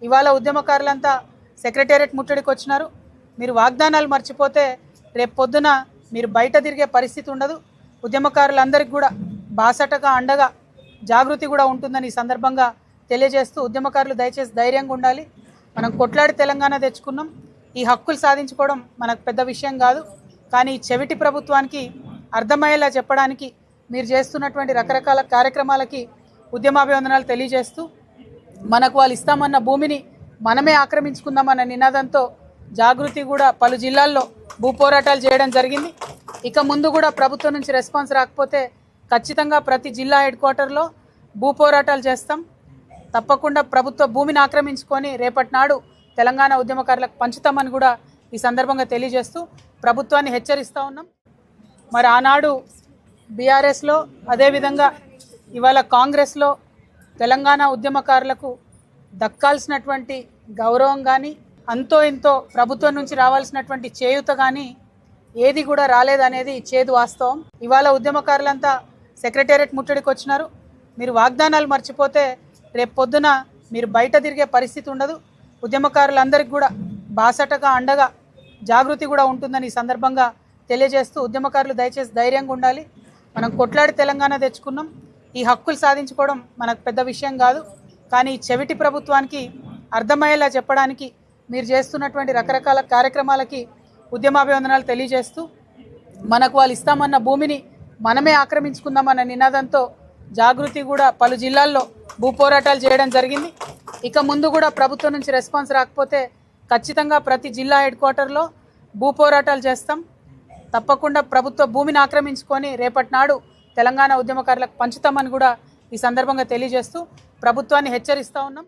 ఇవాళ ఉద్యమకారులంతా సెక్రటేరియట్ ముట్టడికి వచ్చినారు. మీరు వాగ్దానాలు మర్చిపోతే రేపు పొద్దున మీరు బయట తిరిగే పరిస్థితి ఉండదు. ఉద్యమకారులందరికీ కూడా బాసటగా అండగా జాగృతి కూడా ఉంటుందని ఈ సందర్భంగా తెలియజేస్తూ ఉద్యమకారులు దయచేసి ధైర్యంగా ఉండాలి. మనం కొట్లాడి తెలంగాణ తెచ్చుకున్నాం. ఈ హక్కులు సాధించుకోవడం మనకు పెద్ద విషయం కాదు. కానీ ఈ చెవిటి ప్రభుత్వానికి అర్థమయ్యేలా చెప్పడానికి మీరు చేస్తున్నటువంటి రకరకాల కార్యక్రమాలకి ఉద్యమాభివందనాలు తెలియజేస్తూ మనకు వాళ్ళు ఇస్తామన్న భూమిని మనమే ఆక్రమించుకుందామన్న నినాదంతో జాగృతి కూడా పలు జిల్లాల్లో భూ పోరాటాలు చేయడం జరిగింది. ఇక ముందు కూడా ప్రభుత్వం నుంచి రెస్పాన్స్ రాకపోతే ఖచ్చితంగా ప్రతి జిల్లా హెడ్ క్వార్టర్లో భూ పోరాటాలు చేస్తాం. తప్పకుండా ప్రభుత్వ భూమిని ఆక్రమించుకొని రేపటి నాడు తెలంగాణ ఉద్యమకారులకు పంచుతామని కూడా ఈ సందర్భంగా తెలియజేస్తూ ప్రభుత్వాన్ని హెచ్చరిస్తూ ఉన్నాం. మరి ఆనాడు బీఆర్ఎస్లో అదేవిధంగా ఇవాళ కాంగ్రెస్లో తెలంగాణ ఉద్యమకారులకు దక్కాల్సినటువంటి గౌరవం కానీ అంతో ఇంతో ప్రభుత్వం నుంచి రావాల్సినటువంటి చేయూత కానీ ఏది కూడా రాలేదనేది చేదు వాస్తవం. ఇవాళ ఉద్యమకారులంతా సెక్రటేరియట్ ముట్టడికి వచ్చినారు. మీరు వాగ్దానాలు మర్చిపోతే రేపు పొద్దున మీరు బయట తిరిగే పరిస్థితి ఉండదు. ఉద్యమకారులందరికీ కూడా బాసటగా అండగా జాగృతి కూడా ఉంటుందని ఈ సందర్భంగా తెలియజేస్తూ ఉద్యమకారులు దయచేసి ధైర్యంగా ఉండాలి. మనం కొట్లాడి తెలంగాణ తెచ్చుకున్నాం. ఈ హక్కులు సాధించుకోవడం మనకు పెద్ద విషయం కాదు. కానీ ఈ చెవిటి ప్రభుత్వానికి అర్థమయ్యేలా చెప్పడానికి మీరు చేస్తున్నటువంటి రకరకాల కార్యక్రమాలకి ఉద్యమాభివందనాలు తెలియజేస్తూ మనకు వాళ్ళు ఇస్తామన్న భూమిని మనమే ఆక్రమించుకుందామన్న నినాదంతో జాగృతి కూడా పలు జిల్లాల్లో భూ పోరాటాలు చేయడం జరిగింది. ఇక ముందు కూడా ప్రభుత్వం నుంచి రెస్పాన్స్ రాకపోతే ఖచ్చితంగా ప్రతి జిల్లా హెడ్ క్వార్టర్లో భూ పోరాటాలు చేస్తాం. తప్పకుండా ప్రభుత్వ భూమిని ఆక్రమించుకొని రేపటి నాడు తెలంగాణ ఉద్యమకారులకు పంచుతామని కూడా ఈ సందర్భంగా తెలియజేస్తూ ప్రభుత్వాన్ని హెచ్చరిస్తూ ఉన్నాం.